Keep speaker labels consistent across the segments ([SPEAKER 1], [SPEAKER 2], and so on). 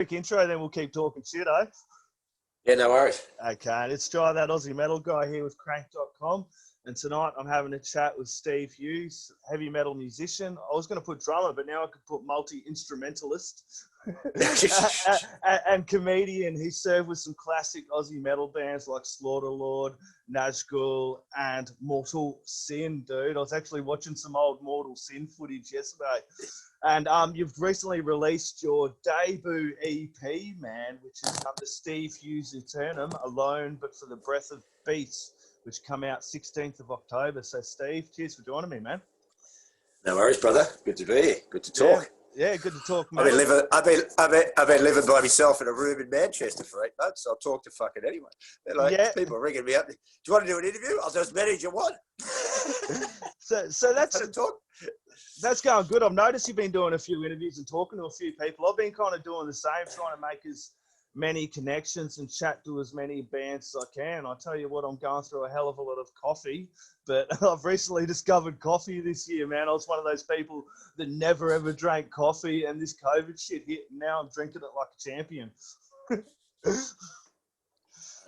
[SPEAKER 1] quick intro, then we'll keep talking shit, eh?
[SPEAKER 2] Yeah, no worries.
[SPEAKER 1] Okay, let's try That Aussie Metal Guy here with Crannk.com. And tonight I'm having a chat with Steve Hughes, heavy metal musician. I was going to put drummer, but now I could put multi-instrumentalist and comedian. He served with some classic Aussie metal bands like Slaughterlord, Nazxul, and Mortal Sin, dude. I was actually watching some old Mortal Sin footage yesterday. And you've recently released your debut EP, man, which is the Steve Hughes Eternum, Alone but for the Breath of Beast, which come out 16th of October. So, Steve, cheers for joining me, man.
[SPEAKER 2] No worries, brother. Good to be here. Good to talk.
[SPEAKER 1] Yeah, good to talk, man.
[SPEAKER 2] I've been living by myself in a room in Manchester for 8 months. I'll talk to fucking anyone. They're like, people are ringing me up. Do you want to do an interview? I'll do as many as you want.
[SPEAKER 1] so that's going good. I've noticed you've been doing a few interviews and talking to a few people. I've been kind of doing the same, trying to make as many connections and chat to as many bands as I can. I tell you what, I'm going through a hell of a lot of coffee, but I've recently discovered coffee this year, man. I was one of those people that never ever drank coffee, and this COVID shit hit, and now I'm drinking it like a champion.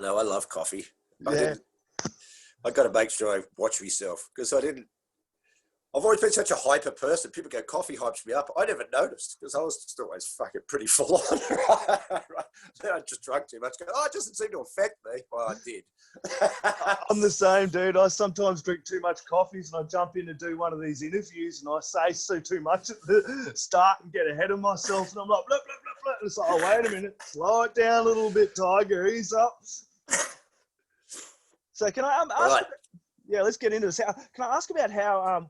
[SPEAKER 2] No, I love coffee.
[SPEAKER 1] Yeah.
[SPEAKER 2] I got to make sure I watch myself because I've always been such a hyper person. People go, coffee hypes me up. I never noticed because I was just always fucking pretty full on. Then I just drank too much. Go, it doesn't seem to affect me. Well, I did.
[SPEAKER 1] I'm the same, dude. I sometimes drink too much coffees and I jump in to do one of these interviews and I say too much at the start and get ahead of myself. And I'm like, blah, blah, blah, blah. And it's like, oh, wait a minute. Slow it down a little bit, Tiger. Ease up. So can I ask? Yeah, let's get into this. Can I ask about how?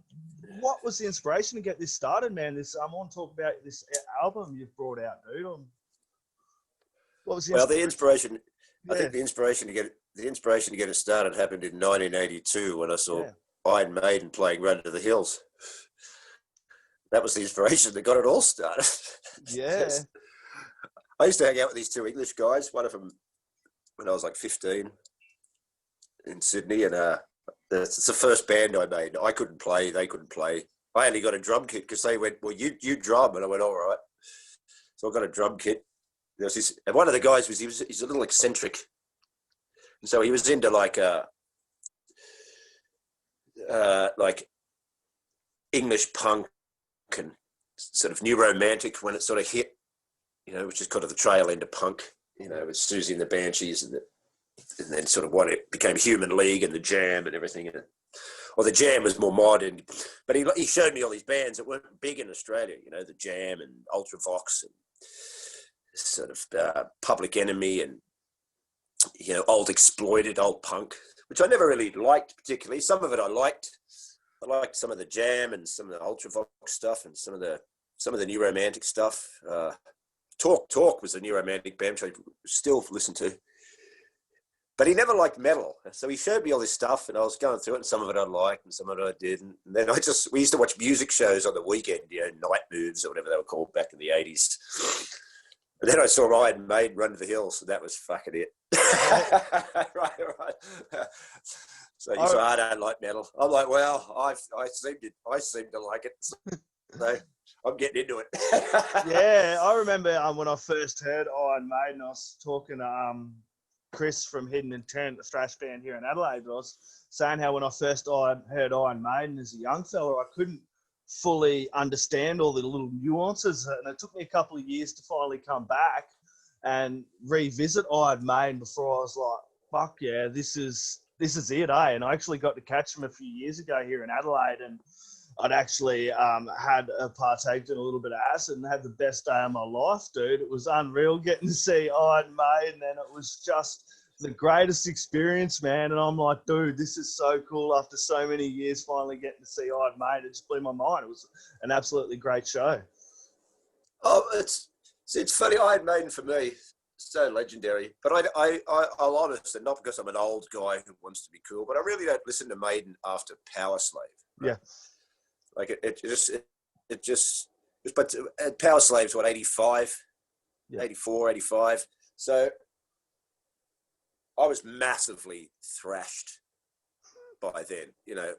[SPEAKER 1] What was the inspiration to get this started, man? I want to talk about this album you've brought out, dude. What was
[SPEAKER 2] the inspiration? I think the inspiration to get it started happened in 1982 when I saw Iron Maiden playing Run to the Hills. That was the inspiration that got it all started.
[SPEAKER 1] Yeah.
[SPEAKER 2] I used to hang out with these two English guys. One of them when I was like 15 in Sydney, and it's the first band I made. I couldn't play. They couldn't play. I only got a drum kit because they went, well, you drum. And I went, all right. So I got a drum kit. There was this, and one of the guys he's a little eccentric. And so he was into like English punk and sort of new romantic when it sort of hit, which is kind of the trail end of punk, with Susie and the Banshees and then sort of what it became Human League and the Jam and everything. Or the Jam was more modern, but he showed me all these bands that weren't big in Australia, the Jam and Ultravox and sort of Public Enemy and, old exploited, old punk, which I never really liked particularly. Some of it I liked. I liked some of the Jam and some of the Ultravox stuff and some of the new romantic stuff. Talk was a new romantic band which I still listen to. But he never liked metal. So he showed me all this stuff and I was going through it and some of it I liked and some of it I didn't. And then we used to watch music shows on the weekend, Night Moves or whatever they were called back in the 80s. And then I saw Iron Maiden Run to the Hills, so that was fucking it. right. So you say, I don't like metal. I'm like, well, I seem to like it. So I'm getting into it.
[SPEAKER 1] Yeah, I remember when I first heard Iron Maiden, I was talking to Chris from Hidden Intent, a thrash band here in Adelaide. But I was saying how when I first heard Iron Maiden as a young fella, I couldn't fully understand all the little nuances, and it took me a couple of years to finally come back and revisit Iron Maiden before I was like, fuck yeah, this is it, eh? And I actually got to catch them a few years ago here in Adelaide, and I'd actually had partaked in a little bit of acid and had the best day of my life, dude. It was unreal getting to see Iron Maiden, and it was just the greatest experience, man. And I'm like, dude, this is so cool after so many years finally getting to see Iron Maiden. It just blew my mind. It was an absolutely great show.
[SPEAKER 2] Oh, it's funny, Iron Maiden for me, so legendary. But I'll honest, and not because I'm an old guy who wants to be cool, but I really don't listen to Maiden after Power Slave. Right? Yeah. Like but Power Slave's what, 85, 84, 85. So I was massively thrashed by then.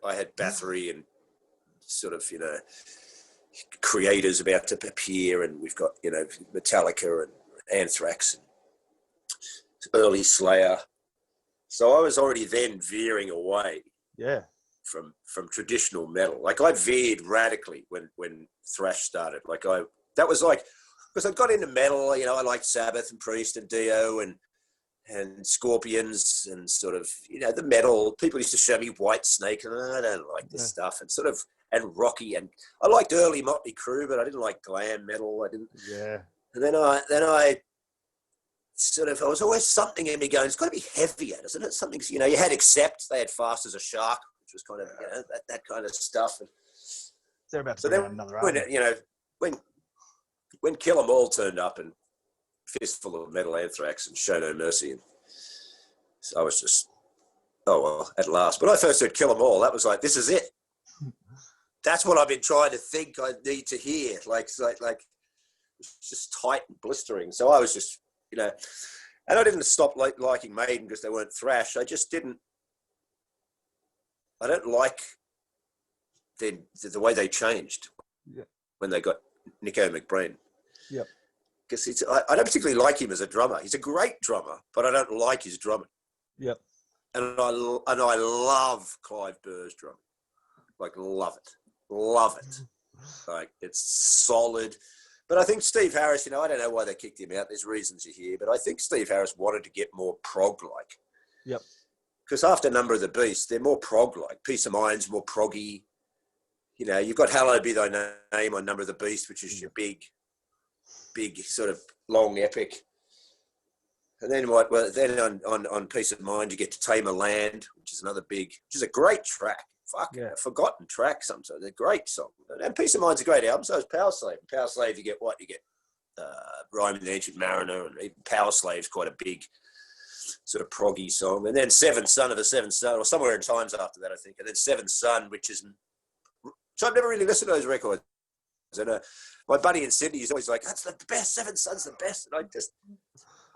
[SPEAKER 2] I had Bathory and sort of, Kreator's about to appear, and we've got, Metallica and Anthrax, early Slayer. So I was already then veering away from traditional metal. Like I veered radically when thrash started. That was like, because I got into metal, you know, I liked Sabbath and Priest and Dio and Scorpions and sort of, you know, the metal. People used to show me White Snake and I don't like this stuff, and sort of, and Rocky, and I liked early Motley Crue, but I didn't like glam metal. I didn't.
[SPEAKER 1] Yeah.
[SPEAKER 2] And then I sort of, I was always something in me going, it's got to be heavier, doesn't it? Something, you know, you had Accept, they had Fast as a Shark, which was kind of, you know, that kind of stuff. And
[SPEAKER 1] they're about to
[SPEAKER 2] so
[SPEAKER 1] bring
[SPEAKER 2] then
[SPEAKER 1] out another album.
[SPEAKER 2] You know, when Kill 'Em All turned up and Fistful of Metal, Anthrax and Show No Mercy, and so I was just, oh well, at last. But I first heard Kill 'Em All, that was like, this is it. That's what I've been trying to think I need to hear. Like it's just tight and blistering. So I was just, you know, and I didn't stop liking Maiden because they weren't thrash. I just didn't. I don't like the way they changed when they got Nico McBrain.
[SPEAKER 1] Yep.
[SPEAKER 2] Because I don't particularly like him as a drummer. He's a great drummer, but I don't like his drumming.
[SPEAKER 1] Yep.
[SPEAKER 2] And I love Clive Burr's drumming. Like love it. Like it's solid. But I think Steve Harris, you know, I don't know why they kicked him out. There's reasons you hear, but I think Steve Harris wanted to get more prog-like.
[SPEAKER 1] Yep.
[SPEAKER 2] Because after Number of the Beast, they're more prog-like. Peace of Mind's more proggy. You know, you've got Hallowed Be Thy Name on Number of the Beast, which is your big sort of long epic. And then then on Peace of Mind, you get to Tame a Land, which is another which is a great track. A forgotten track sometimes. They're great song. And Peace of Mind's a great album. So is Power Slave. Power Slave, you get what? You get Rhyme of the Ancient Mariner, and even Power Slave's quite a big sort of proggy song. And then Seventh Son of the Seventh Son, or somewhere in times after that, I think. And then Seventh Son, which is... So I've never really listened to those records. And my buddy in Sydney is always like, that's the best, Seventh Son's the best. And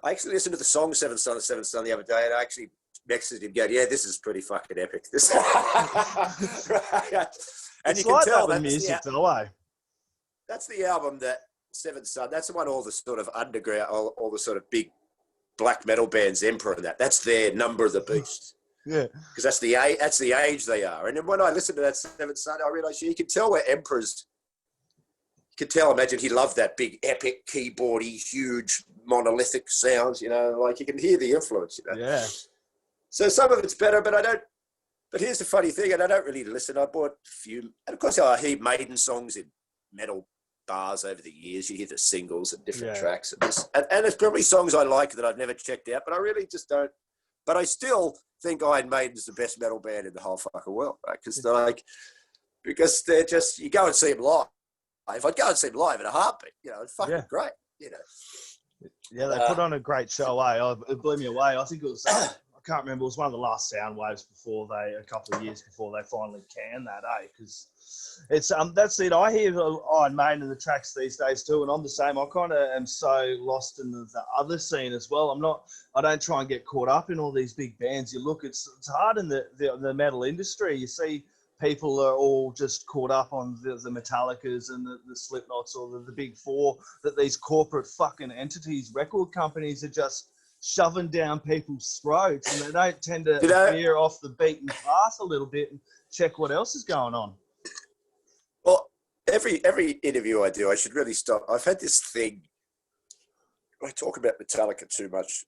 [SPEAKER 2] I actually listened to the song Seventh Son the other day, and I actually messaged him going, yeah, this is pretty fucking epic. This and
[SPEAKER 1] it's
[SPEAKER 2] you
[SPEAKER 1] like
[SPEAKER 2] can tell
[SPEAKER 1] that with music, though, eh?
[SPEAKER 2] That's the album that Seventh Son, that's the one all the sort of underground, all the sort of big black metal bands, Emperor and that's their Number of the Beast.
[SPEAKER 1] Yeah.
[SPEAKER 2] Because that's the age they are. And then when I listened to that Seventh Son, I realised you can tell where Emperor's, you could tell, imagine he loved that big epic keyboardy, huge monolithic sounds, you know, like you can hear the influence, you know.
[SPEAKER 1] Yeah.
[SPEAKER 2] So some of it's better, but but here's the funny thing, and I don't really listen. I bought a few, and of course I hear Maiden songs in metal bars over the years. You hear the singles and different tracks. And there's probably songs I like that I've never checked out, but I really just don't. But I still think Iron Maiden's the best metal band in the whole fucking world, right? Because they're just, you go and see them live. If I'd go and see them live in a heartbeat, you know, it's fucking great, you know.
[SPEAKER 1] Yeah, they put on a great show, eh? It blew me away. I think it was, I can't remember, it was one of the last sound waves before a couple of years before they finally canned that, eh? Because it's, that's it. I hear Iron Maiden in the tracks these days too, and I'm the same. I kind of am so lost in the other scene as well. I don't try and get caught up in all these big bands. You look, it's hard in the metal industry. You see, people are all just caught up on the Metallicas and the Slipknots or the big four, that these corporate fucking entities, record companies, are just shoving down people's throats, and they don't tend to veer off the beaten path a little bit and check what else is going on.
[SPEAKER 2] Well, every interview I do, I should really stop. I've had this thing, I talk about Metallica too much.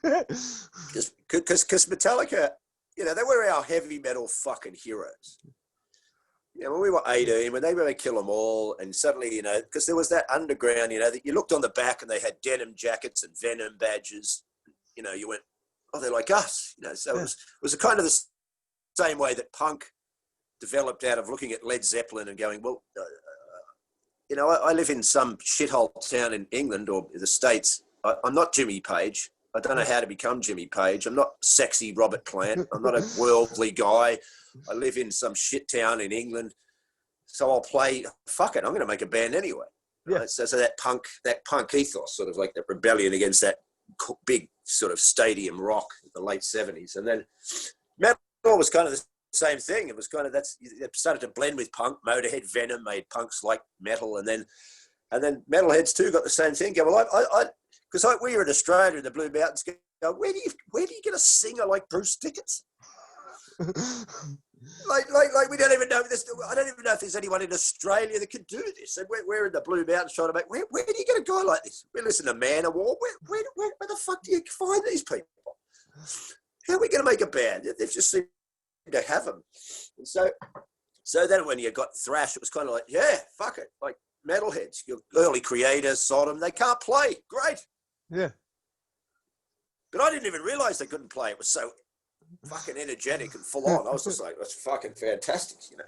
[SPEAKER 2] Because Metallica, you know, they were our heavy metal fucking heroes. You know, when we were 18, when they were going to Kill 'Em All, and suddenly, you know, because there was that underground, you know, that you looked on the back and they had denim jackets and Venom badges. You know, you went, oh, they're like us. You know, so it was kind of the same way that punk developed out of looking at Led Zeppelin and going, well, you know, I live in some shithole town in England or the States. I'm not Jimmy Page. I don't know how to become Jimmy Page. I'm not sexy Robert Plant. I'm not a worldly guy. I live in some shit town in England. So I'll play, fuck it, I'm going to make a band anyway. Yeah. Right? So that punk ethos, sort of like that rebellion against that big sort of stadium rock in the late 70s. And then metal was kind of the same thing. It was kind of, it started to blend with punk. Motorhead, Venom made punks like metal. And then metalheads too got the same thing. Well, because like we were in Australia in the Blue Mountains, go, where do you get a singer like Bruce Dickinson? like we don't even know this. I don't even know if there's anyone in Australia that could do this. And we're in the Blue Mountains trying to make. Where do you get a guy like this? We listen to Manowar. Where the fuck do you find these people? How are we going to make a band? They've just seemed to have them. And so then when you got thrash, it was kind of like, yeah, fuck it, like metalheads, your early Kreator, Sodom, they can't play. Great.
[SPEAKER 1] Yeah.
[SPEAKER 2] But I didn't even realize they couldn't play. It was so fucking energetic and full on. I was just like, that's fucking fantastic, you know.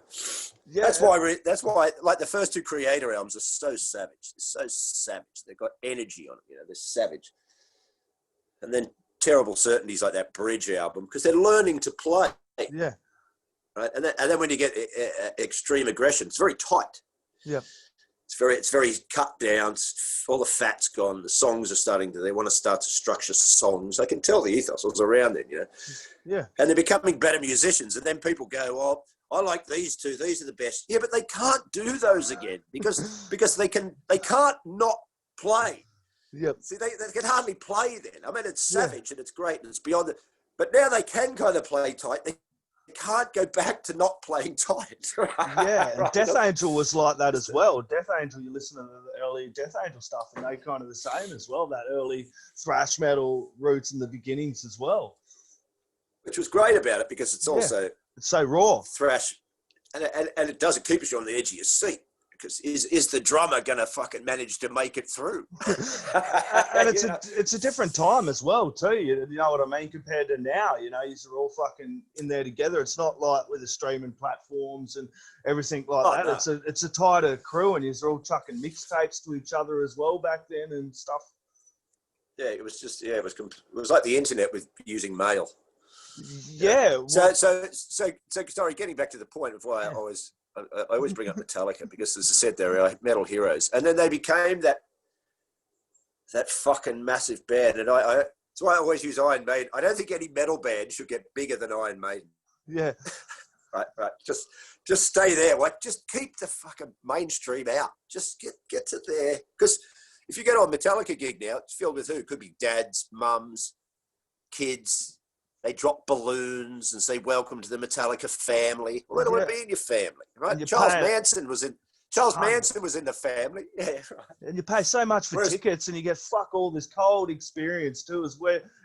[SPEAKER 2] Yeah, that's why like the first two Kreator albums are so savage. They're so savage. They've got energy on them, you know. They're savage. And then Terrible Certainties, like that Bridge album, because they're learning to play.
[SPEAKER 1] Yeah.
[SPEAKER 2] Right. And then when you get Extreme Aggression, it's very tight.
[SPEAKER 1] Yeah.
[SPEAKER 2] It's very cut down. All the fat's gone. The songs are they want to start to structure songs. I can tell the ethos. I was around then, you know.
[SPEAKER 1] Yeah.
[SPEAKER 2] And they're becoming better musicians. And then people go, oh, I like these two. These are the best. Yeah, but they can't do those again because they can't not play.
[SPEAKER 1] Yep.
[SPEAKER 2] See, they can hardly play then. I mean, it's savage and it's great and it's beyond it. But now they can kind of play tight. They can't go back to not playing tight.
[SPEAKER 1] Yeah, and
[SPEAKER 2] Right.
[SPEAKER 1] Death Angel was like that as well. Death Angel, you listen to the early Death Angel stuff, and they kind of the same as well. That early thrash metal roots in the beginnings as well.
[SPEAKER 2] Which was great about it because it's also
[SPEAKER 1] it's so raw
[SPEAKER 2] thrash, and it doesn't keep you on the edge of your seat. Because is the drummer gonna fucking manage to make it through?
[SPEAKER 1] And it's a different time as well too. You know what I mean? Compared to now, you know, you're all fucking in there together. It's not like with the streaming platforms and everything like that. No. It's a tighter crew, and you're all chucking mixtapes to each other as well back then and stuff.
[SPEAKER 2] Yeah, it was just it was like the internet with using mail.
[SPEAKER 1] Yeah.
[SPEAKER 2] So sorry. Getting back to the point of why I always bring up Metallica because, as I said, they're metal heroes, and then they became that fucking massive band. And that's why I always use Iron Maiden. I don't think any metal band should get bigger than Iron Maiden.
[SPEAKER 1] Yeah,
[SPEAKER 2] right. Just stay there. Like, just keep the fucking mainstream out. Just get to there, because if you go to a Metallica gig now, it's filled with who? It could be dads, mums, kids. They drop balloons and say, welcome to the Metallica family. Well, they don't want to be in your family, right? Charles Manson was in the family. Yeah, right. And
[SPEAKER 1] you pay so much for tickets and you get fuck all this cold experience too,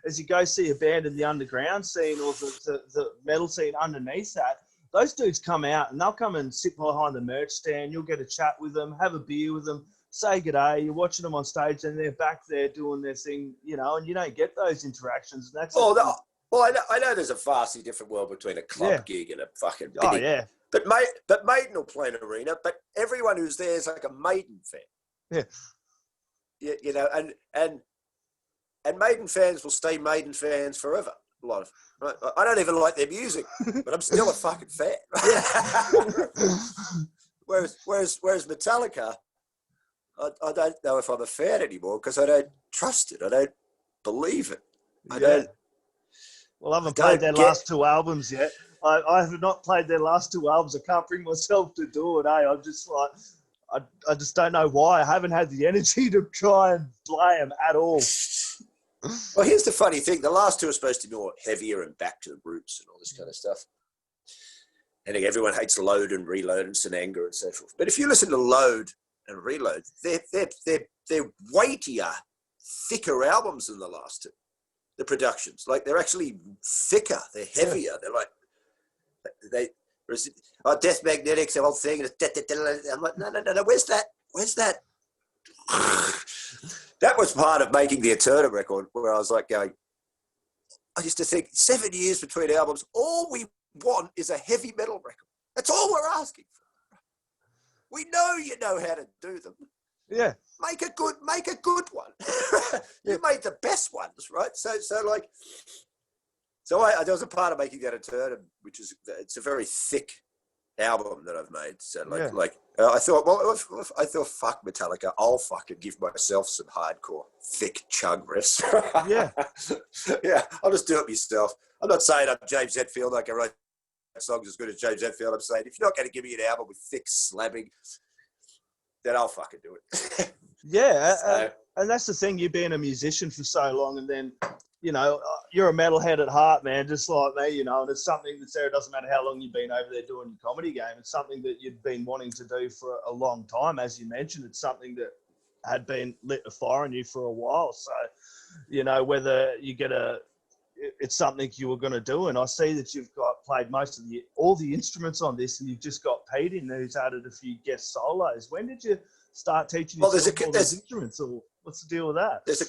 [SPEAKER 1] as you go see a band in the underground scene or the metal scene underneath that, those dudes come out and they'll come and sit behind the merch stand. You'll get a chat with them, have a beer with them, say good day. You're watching them on stage and they're back there doing their thing, you know, and you don't get those interactions. And that's
[SPEAKER 2] well, I know there's a vastly different world between a club gig and a fucking
[SPEAKER 1] big. Oh, yeah.
[SPEAKER 2] But Maiden will play an arena, but everyone who's there is like a Maiden fan. Yeah. You know, and Maiden fans will stay Maiden fans forever. A lot of right? I don't even like their music, but I'm still a fucking fan. Whereas Metallica, I don't know if I'm a fan anymore because I don't trust it. I don't believe it. I don't.
[SPEAKER 1] Well, I haven't played their last two albums yet. I have not played their last two albums. I can't bring myself to do it. I'm just like, I just don't know why. I haven't had the energy to try and play them at all.
[SPEAKER 2] Well, here's the funny thing. The last two are supposed to be more heavier and back to the roots and all this kind of stuff. And everyone hates Load and Reload and Sinanga and so forth. But if you listen to Load and Reload, they're weightier, thicker albums than the last two. The productions, like, they're actually thicker, they're heavier, they're like Death Magnetics, the whole thing. I'm like, no, where's that? That was part of making the Eterna record, where I was like going, I used to think 7 years between albums, all we want is a heavy metal record. That's all we're asking for. We know you know how to do them.
[SPEAKER 1] Yeah.
[SPEAKER 2] Make a good one. You made the best ones, right? So I was a part of making that Eterna, which is, it's a very thick album that I've made. So I thought, fuck Metallica, I'll fucking give myself some hardcore thick chug riffs. Yeah, I'll just do it myself. I'm not saying I'm James Hetfield, I can write songs as good as James Hetfield. I'm saying if you're not going to give me an album with thick slamming, then I'll fucking do it.
[SPEAKER 1] Yeah, And that's the thing, you being a musician for so long, and then, you know, you're a metalhead at heart, man, just like me, you know, and it's something that's there. It doesn't matter how long you've been over there doing your comedy game. It's something that you've been wanting to do for a long time. As you mentioned, it's something that had been lit a fire in you for a while. So, you know, whether you get it's something you were going to do. And I see that you've played most of all the instruments on this, and you've just got Pete in there who's added a few guest solos. When did you start teaching yourself all those instruments, or what's the deal with that?
[SPEAKER 2] There's a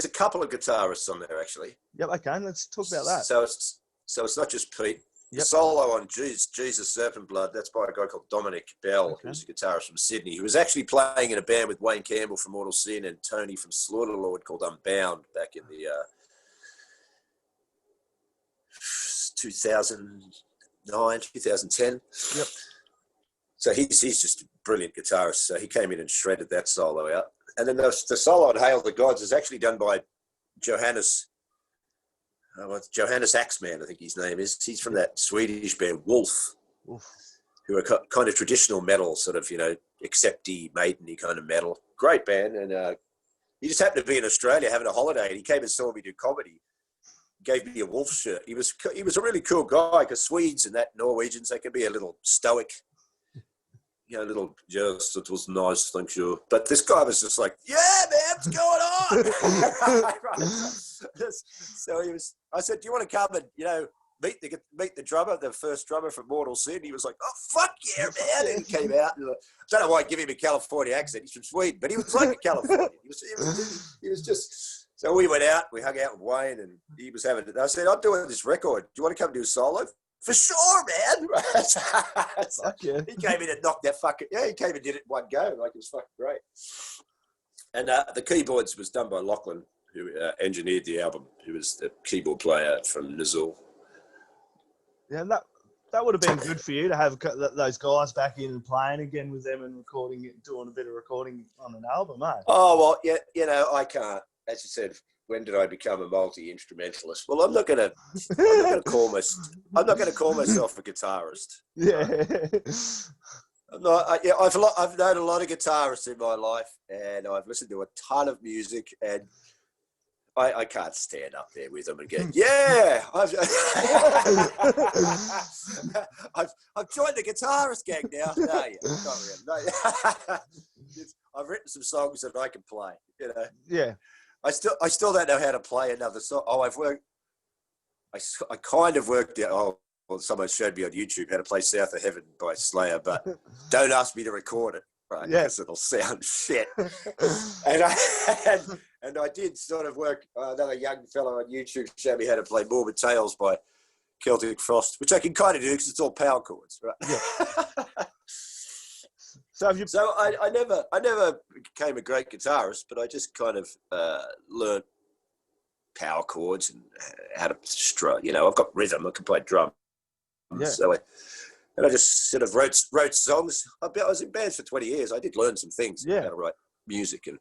[SPEAKER 2] couple of guitarists on there actually.
[SPEAKER 1] Yep. Okay. Let's talk about that.
[SPEAKER 2] So it's not just Pete.
[SPEAKER 1] Yep.
[SPEAKER 2] The solo on Jesus Serpent Blood, that's by a guy called Dominic Bell, who's a guitarist from Sydney. He was actually playing in a band with Wayne Campbell from Mortal Sin and Tony from Slaughterlord called Unbound back in the 2009, 2010.
[SPEAKER 1] Yep.
[SPEAKER 2] So he's just a brilliant guitarist. So he came in and shredded that solo out. And then the solo on Hail the Gods is actually done by Johannes Axman, I think his name is. He's from that Swedish band Wolf, who are kind of traditional metal, sort of, you know, accepty, Maiden-y kind of metal. Great band. And he just happened to be in Australia having a holiday, and he came and saw me do comedy. Gave me a Wolf shirt. He was a really cool guy, because Swedes and that Norwegians, they can be a little stoic. You know, a little, yes, it was nice, thank you. But this guy was just like, yeah, man, what's going on? So I said, do you want to come and, you know, meet the drummer, the first drummer from Mortal Sin? He was like, oh, fuck yeah, man. And he came out. And I don't know why I give him a California accent. He's from Sweden, but he was like a Californian. He was just, so we went out, we hung out with Wayne, and he was having it. I said, I'm doing this record. Do you want to come do a solo? For sure, man. He came in and knocked that he came and did it in one go. Like, it was fucking great. And the keyboards was done by Lachlan, who engineered the album, who was the keyboard player from Nazxul.
[SPEAKER 1] Yeah, that would have been good for you to have those guys back in and playing again with them and doing a bit of recording on an album, eh?
[SPEAKER 2] Oh, well, yeah, you know, I can't. As you said, when did I become a multi-instrumentalist? Well, I'm not going to call myself a guitarist.
[SPEAKER 1] Yeah.
[SPEAKER 2] I've known a lot of guitarists in my life, and I've listened to a ton of music, and I can't stand up there with them and go, yeah, I've joined the guitarist gang now. No, not really. I've written some songs that I can play, you know.
[SPEAKER 1] Yeah.
[SPEAKER 2] I still don't know how to play another song. I kind of worked out. Well, someone showed me on YouTube how to play South of Heaven by Slayer, but don't ask me to record it, right? Because it'll sound shit. And I did sort of work. Another young fellow on YouTube showed me how to play Morbid Tales by Celtic Frost, which I can kind of do because it's all power chords, right?
[SPEAKER 1] Yeah.
[SPEAKER 2] So I never became a great guitarist, but I just kind of learned power chords and how to strut. You know, I've got rhythm. I can play drums. Yeah. So I just sort of wrote songs. I was in bands for 20 years. I did learn some things how to write music, and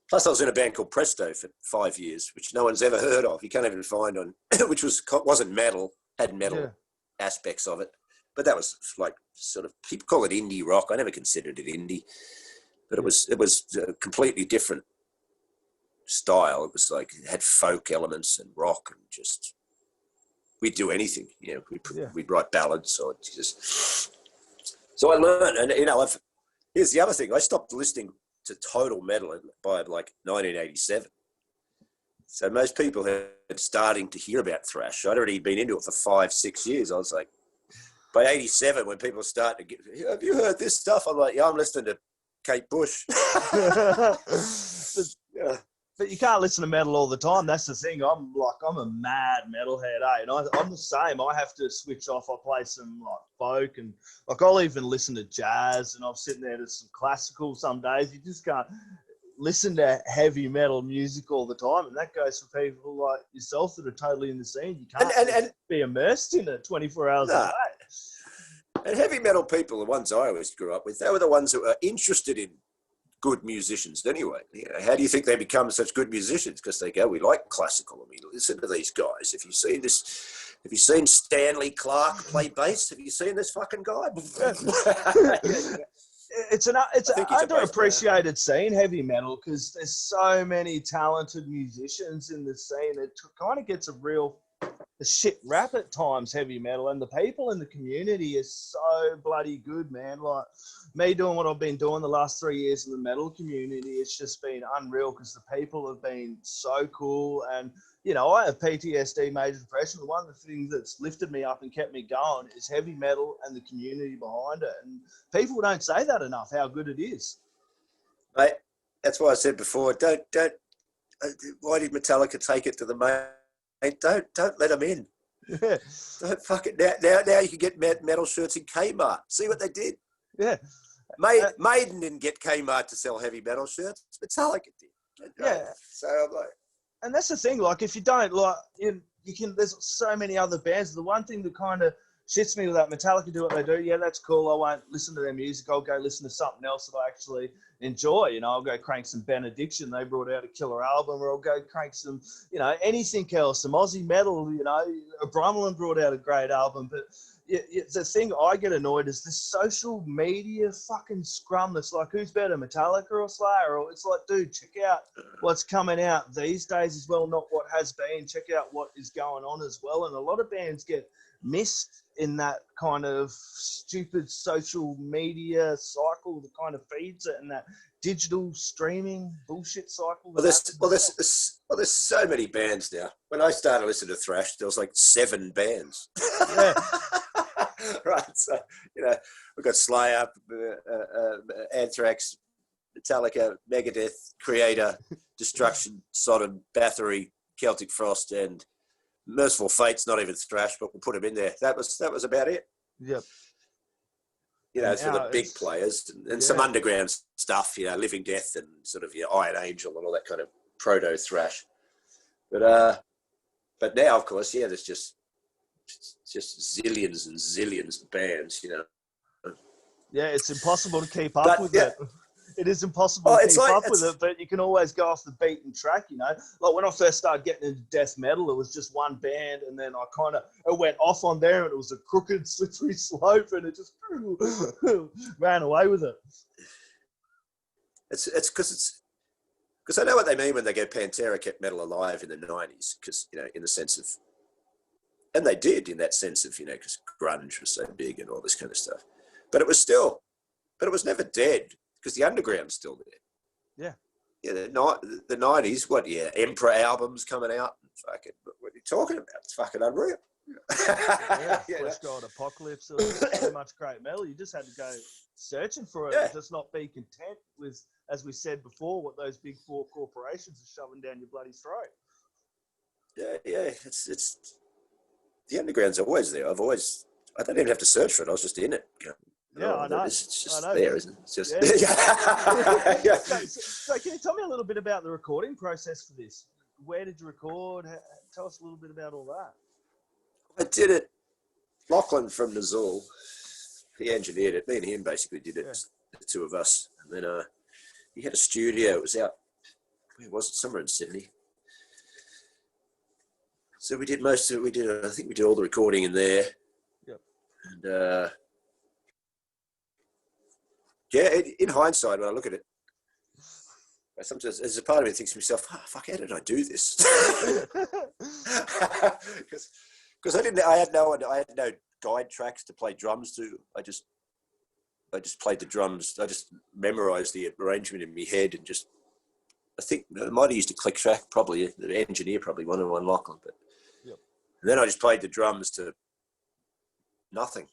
[SPEAKER 2] plus I was in a band called Presto for 5 years, which no one's ever heard of. You can't even find on, which wasn't metal, had metal aspects of it. But that was like sort of, people call it indie rock. I never considered it indie, but it was a completely different style. It was like, it had folk elements and rock, and just, we'd do anything. You know, we'd write ballads. So I learned, and you know, here's the other thing. I stopped listening to total metal by like 1987. So most people had starting to hear about thrash. I'd already been into it for 5-6 years. I was like, by 87, when people start to get, have you heard this stuff? I'm like, yeah, I'm listening to Kate Bush.
[SPEAKER 1] But you can't listen to metal all the time. That's the thing. I'm a mad metalhead, eh? And I'm the same. I have to switch off. I play some like folk, and like I'll even listen to jazz, and I'm sitting there to some classical some days. You just can't listen to heavy metal music all the time, and that goes for people like yourself that are totally in the scene. You can't and be immersed in it 24 hours a day.
[SPEAKER 2] And heavy metal people, the ones I always grew up with, they were the ones that were interested in good musicians anyway. You know, how do you think they become such good musicians? Because they go, we like classical, and we listen to these guys. Have you seen Stanley Clarke play bass? Have you seen this fucking guy?
[SPEAKER 1] it's an
[SPEAKER 2] I think he's a bass player.
[SPEAKER 1] underappreciated scene, heavy metal, because there's so many talented musicians in the scene. It kind of gets a real shit rap at times, heavy metal, and the people in the community is so bloody good, man. Like me doing what I've been doing the last 3 years in the metal community, it's just been unreal because the people have been so cool. And you know, I have PTSD, major depression. One of the things that's lifted me up and kept me going is heavy metal and the community behind it. And people don't say that enough, how good it is.
[SPEAKER 2] Mate, that's why I said before, don't. Why did Metallica take it to the main? Don't let them in.
[SPEAKER 1] Yeah.
[SPEAKER 2] Don't fuck it. Now you can get metal shirts in Kmart. See what they did?
[SPEAKER 1] Yeah.
[SPEAKER 2] Maiden didn't get Kmart to sell heavy metal shirts. Metallica did.
[SPEAKER 1] Yeah.
[SPEAKER 2] So I'm like,
[SPEAKER 1] and that's the thing. Like, if you don't like, you can. There's so many other bands. The one thing that kind of shits me with that, Metallica do what they do. Yeah, that's cool. I won't listen to their music. I'll go listen to something else that I actually enjoy. You know, I'll go crank some Benediction. They brought out a killer album, or I'll go crank some, you know, anything else, some Aussie metal. You know, Brummelin brought out a great album, but. The thing I get annoyed is this social media fucking scrum that's like, who's better, Metallica or Slayer? Or it's like, dude, check out what's coming out these days as well, not what has been. Check out what is going on as well. And a lot of bands get missed in that kind of stupid social media cycle that kind of feeds it, and that digital streaming bullshit cycle.
[SPEAKER 2] There's so many bands now. When I started listening to thrash, there was like 7 bands.
[SPEAKER 1] Yeah.
[SPEAKER 2] Right, so you know we've got Slayer, Anthrax, Metallica, Megadeth, Kreator, Destruction, Sodom, Bathory, Celtic Frost, and Merciful Fate's not even thrash, but we'll put them in there. That was about it.
[SPEAKER 1] Yep.
[SPEAKER 2] You know, sort of big players and some underground stuff. You know, Living Death and sort of Iron Angel and all that kind of proto thrash. But now, of course, there's just zillions and zillions of bands, you know.
[SPEAKER 1] Yeah, it's impossible to keep up with it. It is impossible to keep up with it, but you can always go off the beaten track, you know. Like when I first started getting into death metal, it was just one band, and then it went off on there, and it was a crooked, slippery slope, and it just ran away with it.
[SPEAKER 2] It's because I know what they mean when they go Pantera kept metal alive in the 90s, because, you know, in the sense of, and they did in that sense of, you know, because grunge was so big and all this kind of stuff. But it was never dead, because the underground's still there.
[SPEAKER 1] Yeah.
[SPEAKER 2] Yeah, the 90s, Emperor albums coming out. Fucking, what are you talking about? It's fucking unreal.
[SPEAKER 1] Flesh God Apocalypse. It was so much great metal. You just had to go searching for it and just not be content with, as we said before, what those big 4 corporations are shoving down your bloody throat.
[SPEAKER 2] Yeah. It's the underground's always there. I don't even have to search for it. I was just in it.
[SPEAKER 1] I know.
[SPEAKER 2] It's just there, isn't it? It's just
[SPEAKER 1] So can you tell me a little bit about the recording process for this? Where did you record? Tell us a little bit about all that.
[SPEAKER 2] I did it. Lachlan from Nazxul, he engineered it. Me and him basically did it, the two of us. And then he had a studio. It was out, where was it? Somewhere in Sydney. So we did most of it. I think we did all the recording in there.
[SPEAKER 1] Yep.
[SPEAKER 2] And in hindsight, when I look at it, sometimes there's a part of me that thinks to myself, fuck, how did I do this? Because I had no guide tracks to play drums to. I just played the drums. I just memorized the arrangement in my head and just, I think I might have used a click track, probably. The engineer probably wanted one Lachlan, but and then I just played the drums to nothing.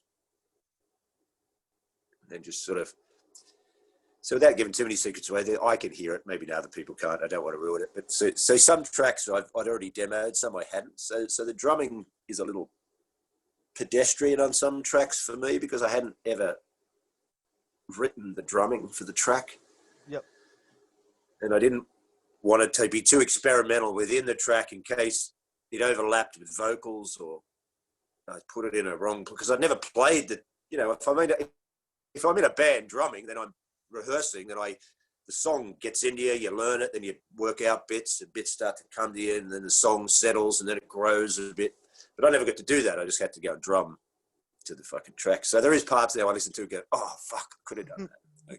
[SPEAKER 2] And then just sort of, so without giving too many secrets away, I can hear it. Maybe other people can't. I don't want to ruin it. But so some tracks I'd already demoed, some I hadn't. So the drumming is a little pedestrian on some tracks for me because I hadn't ever written the drumming for the track.
[SPEAKER 1] Yep.
[SPEAKER 2] And I didn't want it to be too experimental within the track in case it overlapped with vocals or I put it in a wrong, because I'd never played the, you know, if I'm in a band drumming, then I'm rehearsing and the song gets into you, you learn it, then you work out bits, and bits start to come to you, and then the song settles and then it grows a bit. But I never got to do that. I just had to go and drum to the fucking track. So there is parts there I listen to and go, oh, fuck, I could have done that.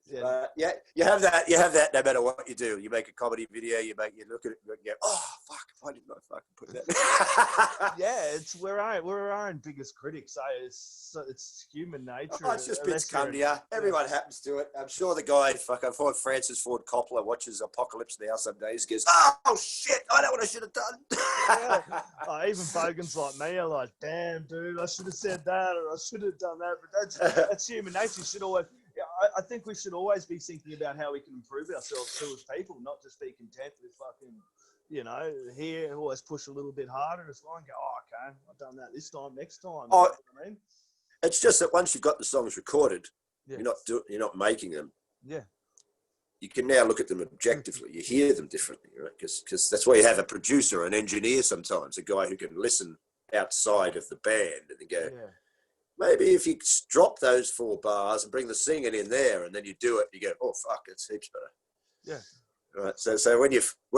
[SPEAKER 2] Yeah, you have that. You have that no matter what you do. You make a comedy video. You look at it and you go, oh fuck! Why didn't I fucking put that?
[SPEAKER 1] Yeah, we're our own biggest critics. It's human nature.
[SPEAKER 2] Oh, it's just bits come to you. Everyone happens to it. I'm sure the guy, Francis Ford Coppola watches Apocalypse Now some days. Goes, oh shit! I know what I should have done.
[SPEAKER 1] Yeah. Even bogans like me are like, damn, dude, I should have said that or I should have done that. But that's human nature. You should always. Yeah, I think we should always be thinking about how we can improve ourselves too as people, not just be content with fucking, here, always push a little bit harder as well and go, oh, okay, I've done that this time, next time.
[SPEAKER 2] Oh,
[SPEAKER 1] you know what I mean?
[SPEAKER 2] It's just that once you've got the songs recorded,
[SPEAKER 1] yeah.
[SPEAKER 2] you're not making them.
[SPEAKER 1] Yeah.
[SPEAKER 2] You can now look at them objectively. You hear them differently, right? Because that's why you have a producer, an engineer sometimes, a guy who can listen outside of the band and go, maybe if you drop those 4 bars and bring the singing in there, and then you do it, you go, oh fuck, it's heaps better.
[SPEAKER 1] Yeah.
[SPEAKER 2] Right. So when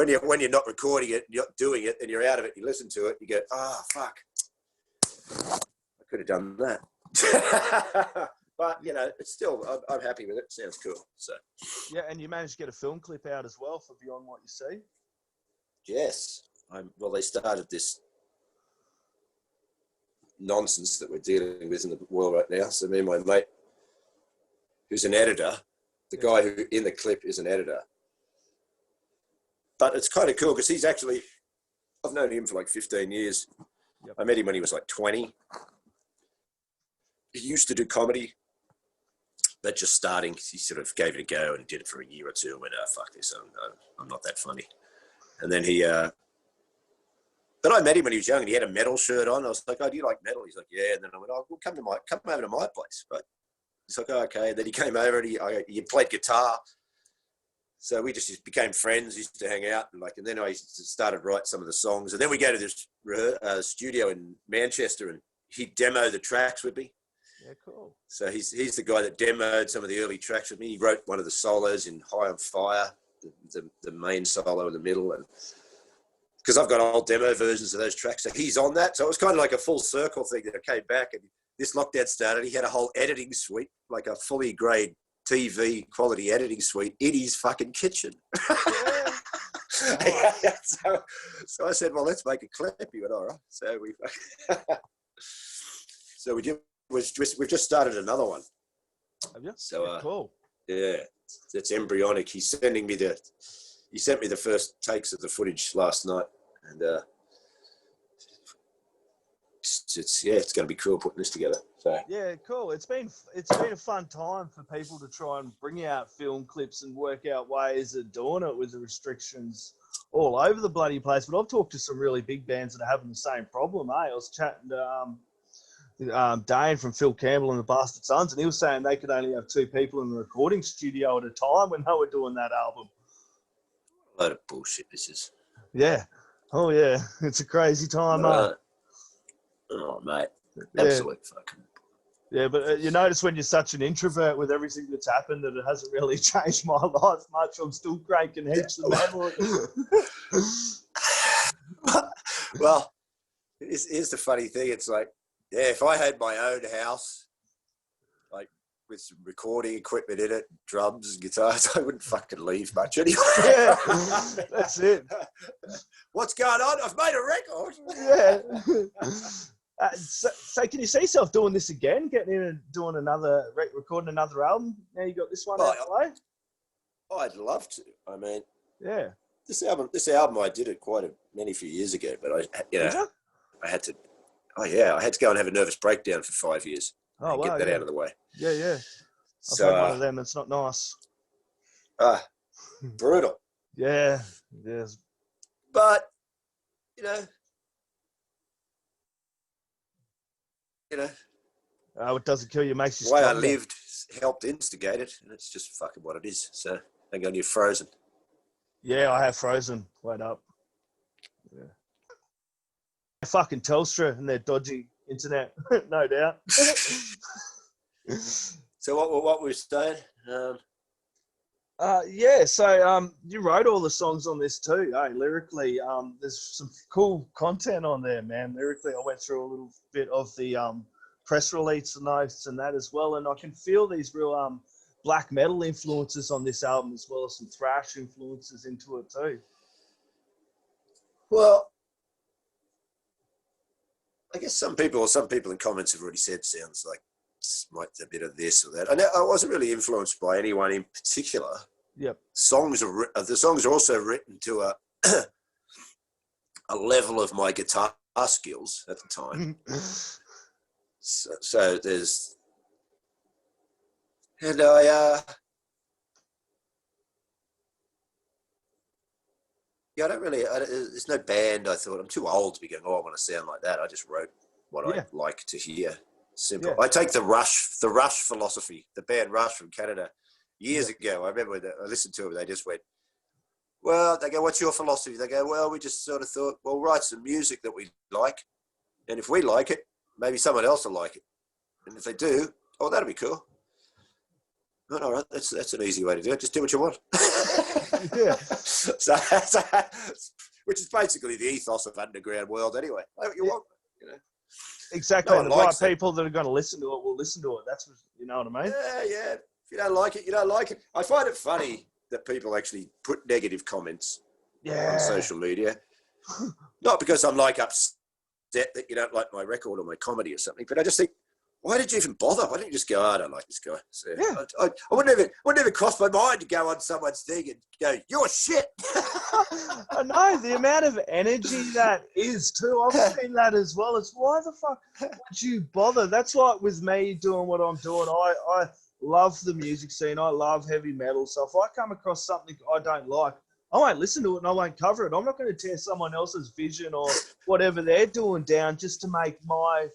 [SPEAKER 2] you're not recording it, you're not doing it, and you're out of it, you listen to it, you go, oh fuck, I could have done that. But it's still, I'm happy with it. Sounds cool. So
[SPEAKER 1] yeah, and you managed to get a film clip out as well for Beyond What You See.
[SPEAKER 2] Yes. Well, they started this nonsense that we're dealing with in the world right now. So me and my mate, who's an editor, the guy who in the clip is an editor. But it's kind of cool because I've known him for like 15 years.
[SPEAKER 1] Yep.
[SPEAKER 2] I met him when he was like 20. He used to do comedy, but just starting, he sort of gave it a go and did it for a year or two and went, oh, fuck this, I'm not that funny. And then but I met him when he was young and he had a metal shirt on. I was like, oh, do you like metal? He's like, yeah. And then I went, oh, well, come over to my place. But he's like, oh, okay. And then he came over and he played guitar. So we just became friends, used to hang out. And then I started writing some of the songs. And then we go to this studio in Manchester and he demoed the tracks with me.
[SPEAKER 1] Yeah, cool.
[SPEAKER 2] So he's the guy that demoed some of the early tracks with me. He wrote one of the solos in High on Fire, the main solo in the middle. And because I've got old demo versions of those tracks. So he's on that. So it was kind of like a full circle thing that I came back and this lockdown started. He had a whole editing suite, like a fully grade TV quality editing suite in his fucking kitchen. Yeah. So I said, well, let's make a clip. He went, all right. So we've just started another one.
[SPEAKER 1] Have you?
[SPEAKER 2] So
[SPEAKER 1] cool.
[SPEAKER 2] Yeah, it's embryonic. He sent me the first takes of the footage last night, and it's going to be cool putting this together. So
[SPEAKER 1] yeah, cool. It's been a fun time for people to try and bring out film clips and work out ways of doing it with the restrictions all over the bloody place. But I've talked to some really big bands that are having the same problem. I was chatting to Dane from Phil Campbell and the Bastard Sons, and he was saying they could only have 2 people in the recording studio at a time when they were doing that album.
[SPEAKER 2] A load of bullshit this is.
[SPEAKER 1] Yeah. Oh yeah, it's a crazy time, mate.
[SPEAKER 2] Oh mate, absolute fucking.
[SPEAKER 1] Yeah, but you notice when you're such an introvert with everything that's happened that it hasn't really changed my life much. I'm still cranking heaps of metal.
[SPEAKER 2] Well, here's the funny thing. It's like, yeah, if I had my own house, like with some recording equipment in it, drums and guitars, I wouldn't fucking leave much anyway.
[SPEAKER 1] Yeah, that's it.
[SPEAKER 2] What's going on? I've made a record.
[SPEAKER 1] Yeah. So can you see yourself doing this again, getting in and doing recording another album? Now you got this one out of the way?
[SPEAKER 2] I'd love to. I mean,
[SPEAKER 1] yeah.
[SPEAKER 2] This album, I did it many few years ago, but I had to. Oh yeah, I had to go and have a nervous breakdown for 5 years.
[SPEAKER 1] Oh wow,
[SPEAKER 2] get that out of the way.
[SPEAKER 1] Yeah, yeah. I've had one of them. It's not nice.
[SPEAKER 2] Brutal.
[SPEAKER 1] Yeah, yes.
[SPEAKER 2] But
[SPEAKER 1] it doesn't kill you, it makes you
[SPEAKER 2] the way
[SPEAKER 1] stronger.
[SPEAKER 2] I lived helped instigate it, and it's just fucking what it is. So hang on, you're frozen. Yeah,
[SPEAKER 1] I have frozen. Wait up. Yeah. Fucking Telstra and their dodgy internet, no doubt.
[SPEAKER 2] So what we're saying?
[SPEAKER 1] So you wrote all the songs on this too, lyrically. There's some cool content on there, man. Lyrically, I went through a little bit of the press release notes and that as well. And I can feel these real black metal influences on this album, as well as some thrash influences into it too.
[SPEAKER 2] Well, I guess some people in comments have already said sounds like might a bit of this or that. I wasn't really influenced by anyone in particular.
[SPEAKER 1] Yep.
[SPEAKER 2] The songs are also written to a level of my guitar skills at the time. so there's, and I don't really. There's no band. I thought I'm too old to be going. Oh, I want to sound like that. I just wrote what I like to hear. Simple. I take the Rush philosophy, the band Rush from Canada, years ago. I remember when I listened to them. They just went, well, they go, what's your philosophy? They go, well, we just sort of thought, well, write some music that we like, and if we like it, maybe someone else will like it, and if they do, oh, that'll be cool. Oh, all right, that's an easy way to do it. Just do what you want.
[SPEAKER 1] Yeah.
[SPEAKER 2] so, which is basically the ethos of underground world anyway. Like what you want, you know.
[SPEAKER 1] Exactly.
[SPEAKER 2] No
[SPEAKER 1] the
[SPEAKER 2] one
[SPEAKER 1] right
[SPEAKER 2] likes it.
[SPEAKER 1] people that are going to listen to it will listen to it. That's what, you know what I mean?
[SPEAKER 2] Yeah. If you don't like it, you don't like it. I find it funny that people actually put negative comments on social media. Not because I'm like upset that you don't like my record or my comedy or something, but I just think, why did you even bother? Why didn't you just go, I don't like this guy? So I wouldn't even cross my mind to go on someone's thing and go, you're shit.
[SPEAKER 1] I know the amount of energy that is too. I've seen that as well. It's why the fuck would you bother? That's like with me doing what I'm doing. I love the music scene. I love heavy metal. So if I come across something I don't like, I won't listen to it and I won't cover it. I'm not going to tear someone else's vision or whatever they're doing down just to make my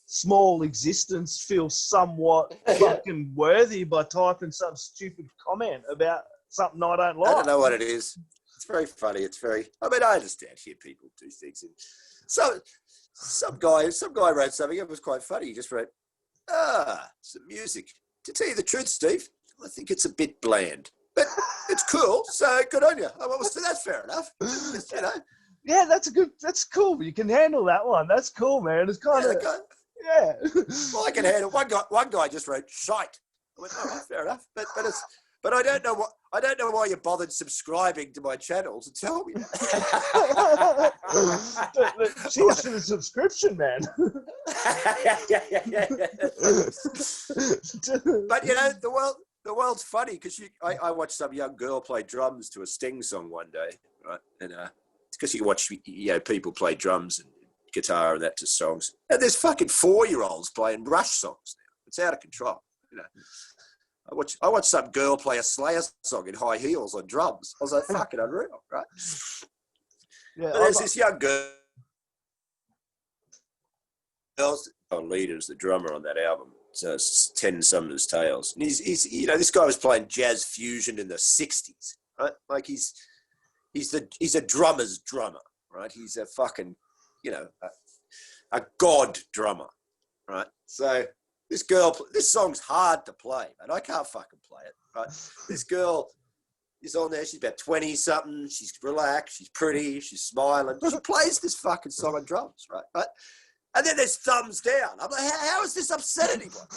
[SPEAKER 1] small existence feel somewhat fucking worthy by typing some stupid comment about something I don't like.
[SPEAKER 2] I don't know what it is. It's very funny. I mean, I understand here people do things. And so some guy wrote something. It was quite funny. He just wrote, some music. To tell you the truth, Steve, I think it's a bit bland, but it's cool. So good on you. Well, that's fair enough. Just, you know.
[SPEAKER 1] Yeah, that's cool. You can handle that one. That's cool, man. It's kind of, yeah.
[SPEAKER 2] Well, I can handle. One guy just wrote shite. I went, all right, fair enough. But I don't know why you bothered subscribing to my channel to tell me that.
[SPEAKER 1] Cheers for the subscription, man.
[SPEAKER 2] But you know, the world's funny because I watched some young girl play drums to a Sting song one day, right? And it's because you watch people play drums and guitar and that to songs, and there's fucking 4-year-olds playing Rush songs now. It's out of control, you know. I watched some girl play a Slayer song in high heels on drums. I was like, fucking unreal, right? Yeah, but there's this young girl, leader's the drummer on that album. So it's 10 Summer's Tales, and he's this guy was playing jazz fusion in the 60s, right? Like he's a drummer's drummer, right? He's a fucking a god drummer, right? So this song's hard to play, man. I can't fucking play it, right? This girl is on there. She's about 20-something. She's relaxed. She's pretty. She's smiling. She plays this fucking song on drums, right? And then there's thumbs down. I'm like, how has this upset anyone?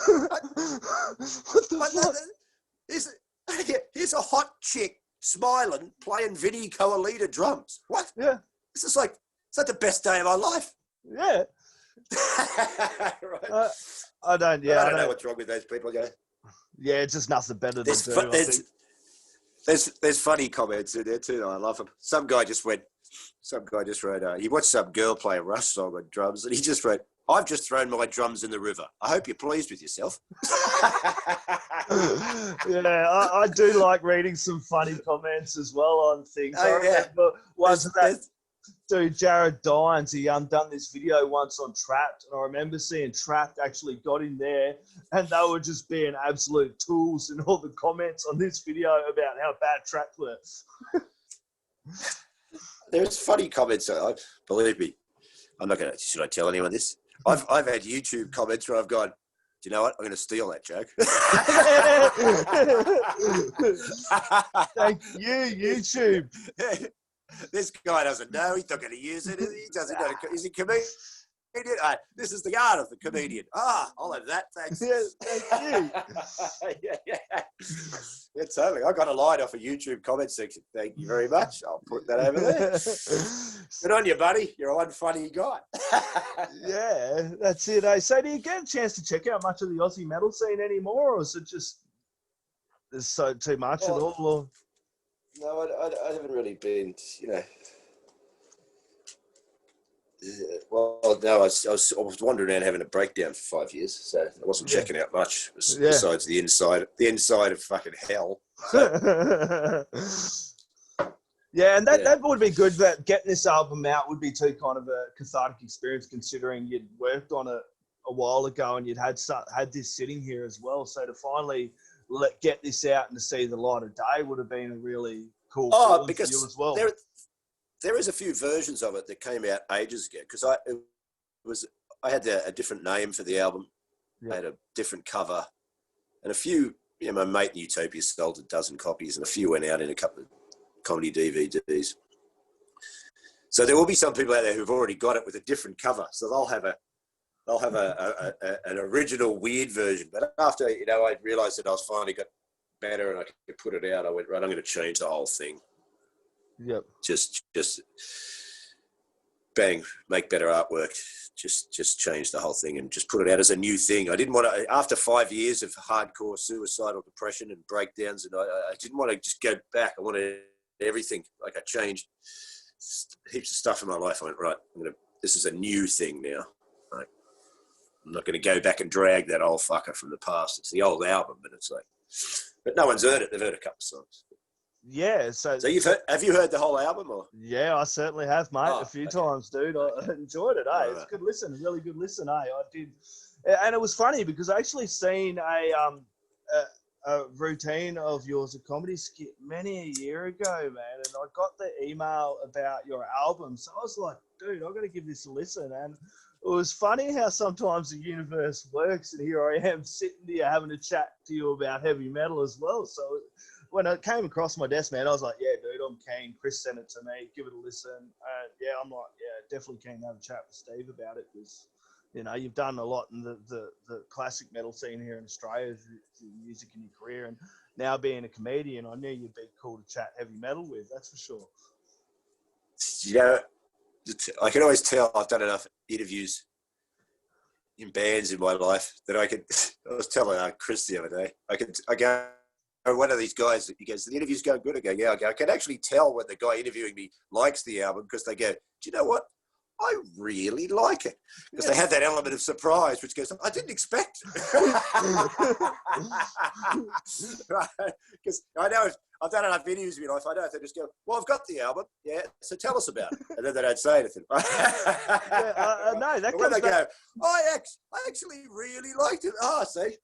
[SPEAKER 2] Here's a hot chick smiling, playing Vinnie Colaiuta drums. What?
[SPEAKER 1] Yeah.
[SPEAKER 2] This is like, it's like the best day of my life.
[SPEAKER 1] Yeah.
[SPEAKER 2] Right.
[SPEAKER 1] I don't
[SPEAKER 2] know what's wrong with those people.
[SPEAKER 1] Yeah, it's just nothing better than do.
[SPEAKER 2] There's funny comments in there too. I love them. Some guy just wrote, he watched some girl play a Rush song on drums, and he just wrote, I've just thrown my drums in the river. I hope you're pleased with yourself.
[SPEAKER 1] Yeah, I do like reading some funny comments as well on things. I remember dude, Jared Dines, he done this video once on Trapped, and I remember seeing Trapped actually got in there, and they were just being absolute tools in all the comments on this video about how bad Trapped were.
[SPEAKER 2] There's funny comments. Believe me, I'm not gonna. Should I tell anyone this? I've had YouTube comments where I've gone, do you know what? I'm going to steal that joke.
[SPEAKER 1] Thank you, YouTube.
[SPEAKER 2] This guy doesn't know. He's not going to use it. He doesn't know. He's a comedian. This is the art of the comedian. I'll have that. Thanks.
[SPEAKER 1] Yeah, thank you.
[SPEAKER 2] yeah. Yeah, totally. I got a line off a YouTube comment section. Thank you very much. I'll put that over there. Good on you, buddy. You're one funny guy.
[SPEAKER 1] Yeah, that's it. So do you get a chance to check out much of the Aussie metal scene anymore, or is it just there's so too much at all? Or?
[SPEAKER 2] No, I haven't really been, well, no, I was wandering around having a breakdown for 5 years, so I wasn't checking out much besides the inside of fucking hell. So.
[SPEAKER 1] Yeah, and that would be good. That getting this album out would be too kind of a cathartic experience, considering you'd worked on it a while ago and you'd had this sitting here as well. So to finally get this out and to see the light of day would have been a really cool feeling for you as well.
[SPEAKER 2] There is a few versions of it that came out ages ago because I had a different name for the album. I had a different cover, and a few. My mate in Utopia sold a dozen copies, and a few went out in a couple of comedy DVDs. So there will be some people out there who've already got it with a different cover, so they'll have an original weird version. But after I realised that I was finally got better and I could put it out, I went, right, I'm going to change the whole thing.
[SPEAKER 1] Yep.
[SPEAKER 2] Just bang, make better artwork. Just change the whole thing and just put it out as a new thing. I didn't want to, after 5 years of hardcore suicidal depression and breakdowns, and I didn't want to just go back. I wanted everything. Like I changed heaps of stuff in my life. I went, right, this is a new thing now. Right? I'm not going to go back and drag that old fucker from the past. It's the old album, but it's like, but no one's heard it. They've heard a couple of songs.
[SPEAKER 1] Yeah, so
[SPEAKER 2] have you heard the whole album? Or?
[SPEAKER 1] Yeah, I certainly have, mate. A few times, dude. I enjoyed it. It's a good listen, a really good listen. I did, and it was funny because I actually seen a routine of yours, a comedy skit, many a year ago, man. And I got the email about your album, so I was like, dude, I've got to give this a listen. And it was funny how sometimes the universe works, and here I am sitting here having a chat to you about heavy metal as well. So when it came across my desk, man, I was like, yeah, dude, I'm keen. Chris sent it to me. Give it a listen. I'm like, definitely keen to have a chat with Steve about it because, you've done a lot in the classic metal scene here in Australia through music in your career. And now being a comedian, I knew you'd be cool to chat heavy metal with. That's for sure.
[SPEAKER 2] I can always tell I've done enough interviews in bands in my life that I was telling Chris the other day, I go, one of these guys, he goes, the interview's going good. I go, yeah. I can actually tell when the guy interviewing me likes the album because they go, do you know what? I really like it. Because they have that element of surprise, which goes, I didn't expect. Right? Because I know I've done enough interviews in my life. I know if they just go, well, I've got the album. Yeah, so tell us about it. And then they don't say anything. No,
[SPEAKER 1] that
[SPEAKER 2] when they go, I actually really liked it. See?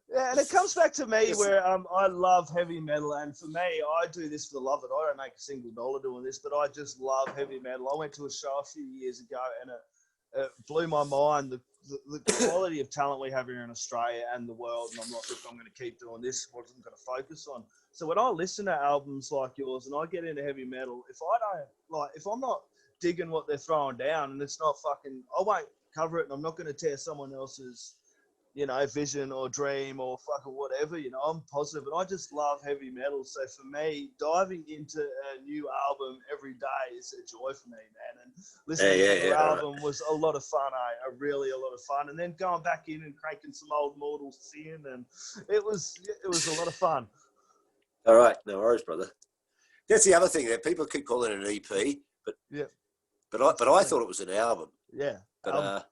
[SPEAKER 1] Yeah, and it comes back to me where I love heavy metal. And for me, I do this for the love of it. I don't make a single dollar doing this, but I just love heavy metal. I went to a show a few years ago and it blew my mind, the quality of talent we have here in Australia and the world. And I'm like, look, I'm going to keep doing this. What I'm going to focus on. So when I listen to albums like yours and I get into heavy metal, if I'm not digging what they're throwing down and it's not fucking, I won't cover it and I'm not going to tear someone else's, vision or dream or fucking whatever, I'm positive. And I just love heavy metal. So for me, diving into a new album every day is a joy for me, man. And listening to the album was a lot of fun, really a lot of fun. And then going back in and cranking some old Mortal Sin, and it was a lot of fun.
[SPEAKER 2] All right, no worries, brother. That's the other thing that people keep calling it an EP, but I thought it was an album.
[SPEAKER 1] Yeah,
[SPEAKER 2] but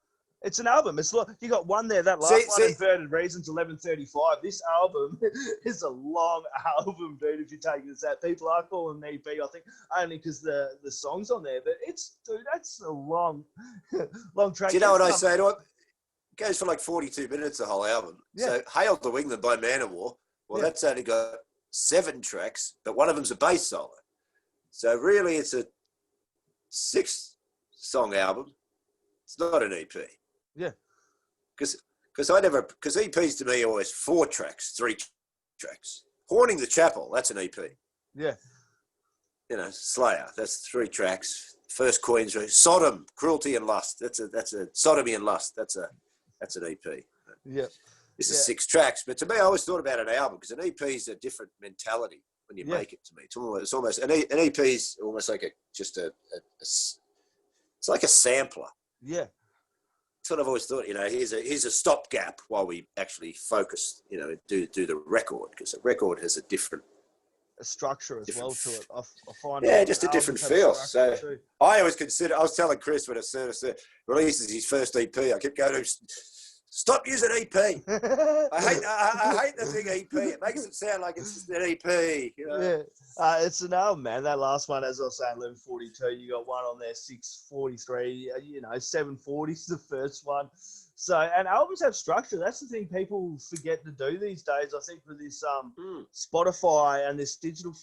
[SPEAKER 1] it's an album. It's you got one there. That last one, Inverted Reasons, 11:35. This album is a long album, dude. If you take this out, people are calling it an EP. I think only because the songs on there, but that's a long track.
[SPEAKER 2] Do you know what I say to it? It goes for like 42 minutes, the whole album. Yeah. So Hail to England by Manowar. Well, that's only got 7 tracks, but one of them's a bass solo. So really, it's a 6-song album. It's not an EP.
[SPEAKER 1] Yeah.
[SPEAKER 2] Because EPs to me are always 4 tracks, 3 tracks. Haunting the Chapel, that's an EP.
[SPEAKER 1] Yeah.
[SPEAKER 2] Slayer. That's 3 tracks. First Queen's Sodom, Cruelty and Lust. That's a Sodomy and Lust. That's an EP.
[SPEAKER 1] Yeah.
[SPEAKER 2] This is 6 tracks, but to me, I always thought about an album because an EP is a different mentality when you make it. To me, it's almost an EP is almost like it's like a sampler.
[SPEAKER 1] Yeah.
[SPEAKER 2] That's what I've always thought. Here's a stopgap while we actually focus. Do the record, because a record has a
[SPEAKER 1] structure as well to it. I find
[SPEAKER 2] just a different feel. So too. I always consider. I was telling Chris when it releases his first EP, I kept going to stop using EP. I hate the thing EP. It makes it sound like it's just an EP.
[SPEAKER 1] Yeah, it's an album, man. That last one, as I was saying, 11:42. You got one on there, 6:43. 7:40 is the first one. So, and albums have structure. That's the thing people forget to do these days. I think with this Spotify and this digital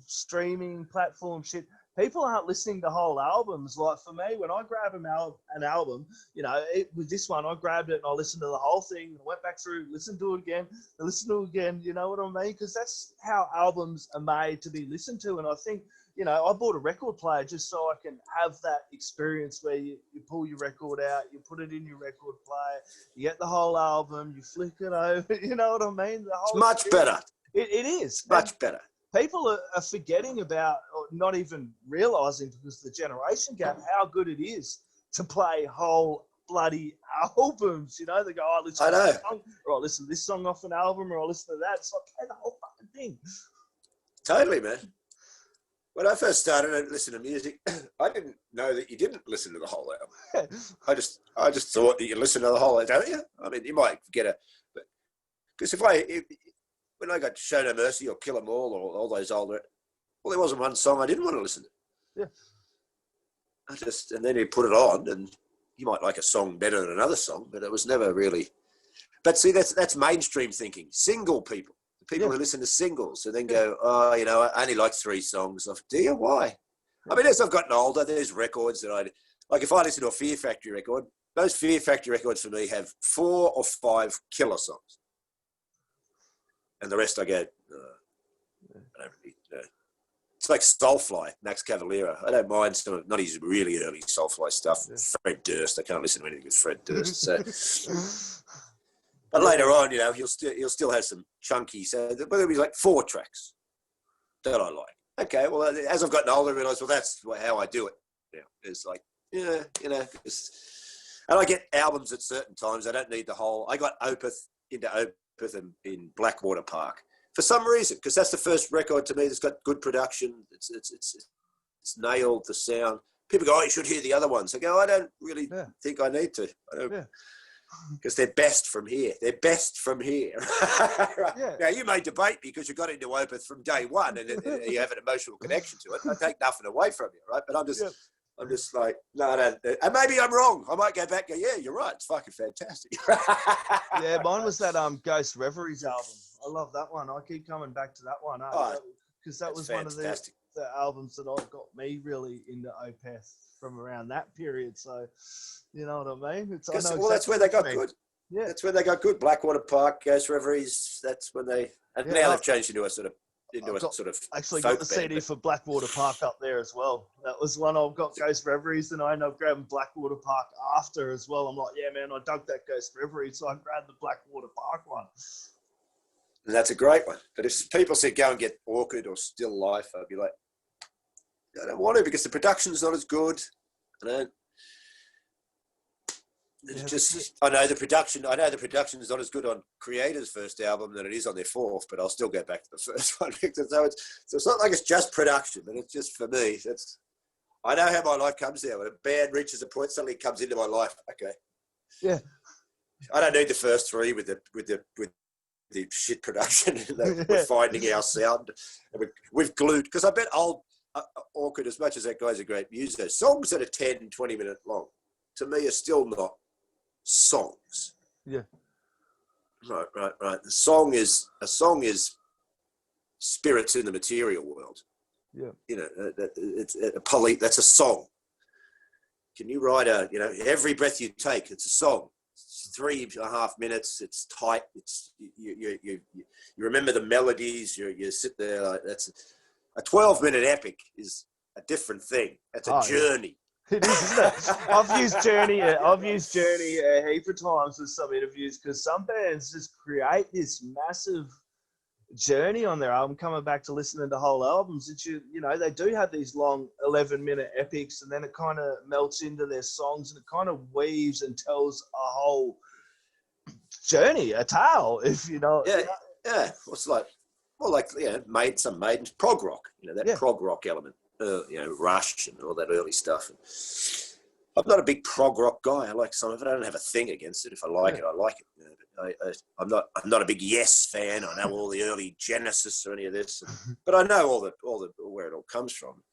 [SPEAKER 1] streaming platform shit, people aren't listening to whole albums. Like for me, when I grab an album, with this one, I grabbed it and I listened to the whole thing. I went back through, listened to it again, You know what I mean? Because that's how albums are made to be listened to. And I think, I bought a record player just so I can have that experience where you pull your record out, you put it in your record player, you get the whole album, you flick it over. You know what I mean?
[SPEAKER 2] It's much better.
[SPEAKER 1] It is.
[SPEAKER 2] Much better.
[SPEAKER 1] People are forgetting about, or not even realising because of the generation gap, how good it is to play whole bloody albums. They go, I listen to this song, or I listen to this song off an album, or I listen to that. It's like, play the whole fucking thing.
[SPEAKER 2] Totally, man. When I first started to listen to music, I didn't know that you didn't listen to the whole album. I just thought that you listen to the whole album, don't you? I mean, you might get because when I got Show No Mercy or Kill 'Em All or all those older, there wasn't one song I didn't want to listen to.
[SPEAKER 1] Yeah.
[SPEAKER 2] And then you put it on, and you might like a song better than another song, but it was never really. But see, that's mainstream thinking. Single people who listen to singles, and then go, I only like 3 songs. Do you? Why? I mean, as I've gotten older, there's records that like. If I listen to a Fear Factory record, those Fear Factory records for me have 4 or 5 killer songs. And the rest I go, I don't really know. It's like Soulfly, Max Cavalera. I don't mind some of, not his really early Soulfly stuff. Yeah. Fred Durst, I can't listen to anything with Fred Durst. So. But later on, you'll still have some chunky. So there'll be like 4 tracks that I like. Okay, well, as I've gotten older, I realised, that's how I do it. It's like, and I get albums at certain times. I don't need the whole. I got Opeth into Opeth in Blackwater Park for some reason, because that's the first record to me that's got good production. It's nailed the sound. People go, you should hear the other ones. I go, I don't really think I need to. I don't, because they're best from here. They're best from here. Right. Now, you may debate because you got into Opeth from day one and you have an emotional connection to it. I take nothing away from you, right? But I'm just like, no. And maybe I'm wrong. I might go back and go, you're right. It's fucking fantastic.
[SPEAKER 1] Yeah, mine was that Ghost Reveries album. I love that one. I keep coming back to that one. Because that was fantastic. One of the albums that got me really into Opeth from around that period. So, you know what I mean?
[SPEAKER 2] That's where they got good. Yeah. That's where they got good. Blackwater Park, Ghost Reveries, that's when they... And now they've changed into a sort of...
[SPEAKER 1] Actually got the CD for Blackwater Park up there as well. That was one I've got Ghost Reveries, and I ended up grabbing Blackwater Park after as well. I'm like, yeah, man, I dug that Ghost Reveries, so I grabbed the Blackwater Park one.
[SPEAKER 2] And that's a great one. But if people said go and get Orchid or Still Life, I'd be like, I don't want to, because the production's not as good. I know the production is not as good on Kreator's first album than it is on their 4th, but I'll still go back to the first one. So it's not like it's just production, but it's just, for me, I know how my life comes there. When a band reaches a point, suddenly comes into my life. Okay.
[SPEAKER 1] Yeah.
[SPEAKER 2] I don't need the first 3 with the shit production. We're finding our sound. We've glued, because I bet old Orchid, as much as that guy's a great musician, songs that are 10, 20 minutes long, to me, are still not songs.
[SPEAKER 1] Yeah.
[SPEAKER 2] Right. A song is spirits in the material world.
[SPEAKER 1] Yeah.
[SPEAKER 2] That's a song. Can you write every breath you take, it's a song. It's 3.5 minutes. It's tight. It's you remember the melodies. You sit there like that's. A 12-minute epic is a different thing. It's a journey.
[SPEAKER 1] It is, isn't it? I've used Journey a heap of times with some interviews because some bands just create this massive journey on their album, coming back to listening to whole albums. That you know, they do have these long 11-minute epics, and then it kind of melts into their songs, and it kind of weaves and tells a whole journey, a tale. If you know,
[SPEAKER 2] yeah. It's like, well, like some Maiden's prog rock. You know, that prog rock element. Rush and all that early stuff. And I'm not a big prog rock guy. I like some of it. I don't have a thing against it. If I like it, I like it. You know, I'm not a big Yes fan. I know all the early Genesis or any of this, but I know all the where it all comes from.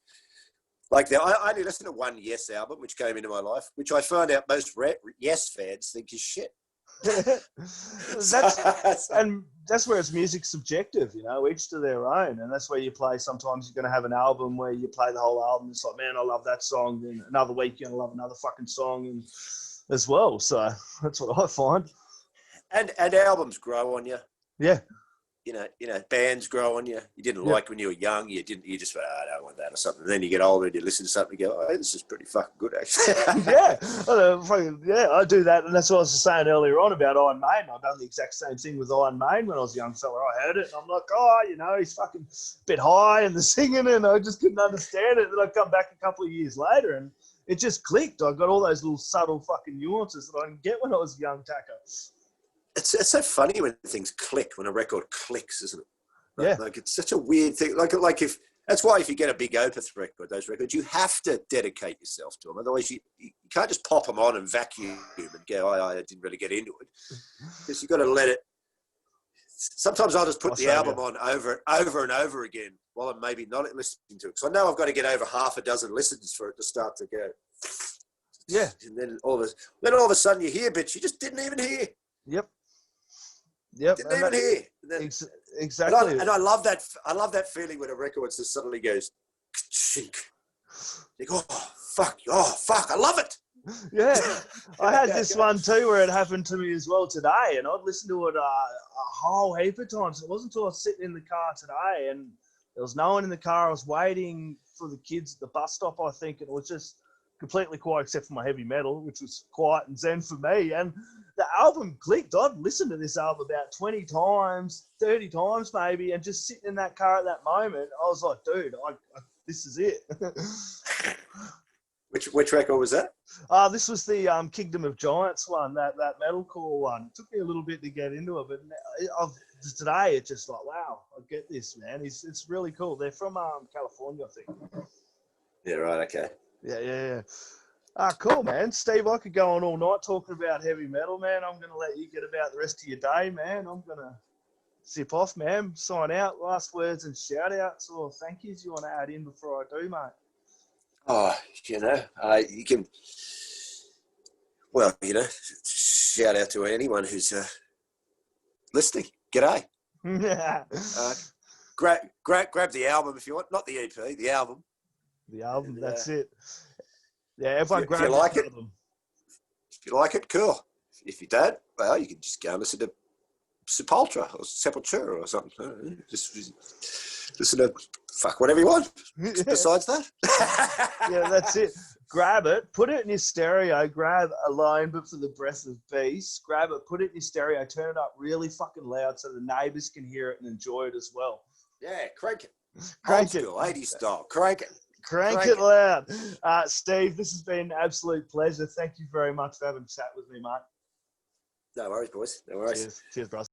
[SPEAKER 2] Like I only listened to one Yes album, which came into my life, which I find out most Yes fans think is shit.
[SPEAKER 1] That's where it's music subjective, you know, each to their own. And that's where you play. Sometimes you're going to have an album where you play the whole album. It's like, man, I love that song. Then another week you're going to love another fucking song and as well. So that's what I find. And
[SPEAKER 2] albums grow on you.
[SPEAKER 1] Yeah.
[SPEAKER 2] You know, bands grow on you. You didn't like when you were young. You just went, I don't want that or something. And then you get older and you listen to something and you go, oh, this is pretty fucking good, actually.
[SPEAKER 1] I do that. And that's what I was saying earlier on about Iron Maiden. I've done the exact same thing with Iron Maiden when I was a young fella. I heard it and I'm like, oh, you know, he's fucking a bit high and the singing, and I just couldn't understand it. And then I come back a couple of years later and it just clicked. I got all those little subtle fucking nuances that I didn't get when I was a young tacker.
[SPEAKER 2] It's so funny when things click, when a record clicks, isn't it?
[SPEAKER 1] Yeah.
[SPEAKER 2] Like it's such a weird thing. Like if that's why if you get a big Opeth record, those records, you have to dedicate yourself to them. Otherwise, you can't just pop them on and vacuum and go, I didn't really get into it. Because you've got to let it. Sometimes I'll just put the album on over and over again while I'm maybe not listening to it. Because I know I've got to get over half a dozen listens for it to start to go.
[SPEAKER 1] Yeah.
[SPEAKER 2] And then all of a sudden you hear bits you just didn't even hear.
[SPEAKER 1] Yep.
[SPEAKER 2] Didn't even hear.
[SPEAKER 1] Exactly.
[SPEAKER 2] And I love that. I love that feeling when a record just suddenly goes, chink. You go, oh fuck, I love it.
[SPEAKER 1] Yeah, I had this one too where it happened to me as well today, and I'd listened to it a whole heap of times. It wasn't until I was sitting in the car today, and there was no one in the car. I was waiting for the kids at the bus stop, I think, and it was just completely quiet except for my heavy metal, which was quiet and zen for me. And the album clicked. I'd listened to this album about 20 times, 30 times maybe, and just sitting in that car at that moment, I was like, dude, this is it.
[SPEAKER 2] Which record was that?
[SPEAKER 1] This was the Kingdom of Giants one, that metalcore one. It took me a little bit to get into it, but today it's just like, wow, I get this, man. It's really cool. They're from California, I think.
[SPEAKER 2] Yeah, right, okay.
[SPEAKER 1] Yeah. Cool, man. Steve, I could go on all night talking about heavy metal, man. I'm going to let you get about the rest of your day, man. I'm going to zip off, man. Sign out. Last words and shout-outs or thank yous you want to add in before I do, mate?
[SPEAKER 2] Oh, you can, shout out to anyone who's listening. G'day. Grab the album if you want. Not the EP, the album.
[SPEAKER 1] The album, that's it. Yeah, everyone grab
[SPEAKER 2] the
[SPEAKER 1] album.
[SPEAKER 2] If you like it, cool. If you don't, well, you can just go and listen to Sepultura or Sepultura or something. Just listen to whatever you want. Besides that.
[SPEAKER 1] Yeah, that's it. Grab it, put it in your stereo, grab Alone But for the Breath of Peace, grab it, put it in your stereo, turn it up really fucking loud so the neighbours can hear it and enjoy it as well.
[SPEAKER 2] Yeah, crank it.
[SPEAKER 1] Crank
[SPEAKER 2] Old school, 80s style. Crank it.
[SPEAKER 1] Crank it loud. Steve, this has been an absolute pleasure. Thank you very much for having a chat with me, mate.
[SPEAKER 2] No worries, boys. No worries.
[SPEAKER 1] Cheers, bro.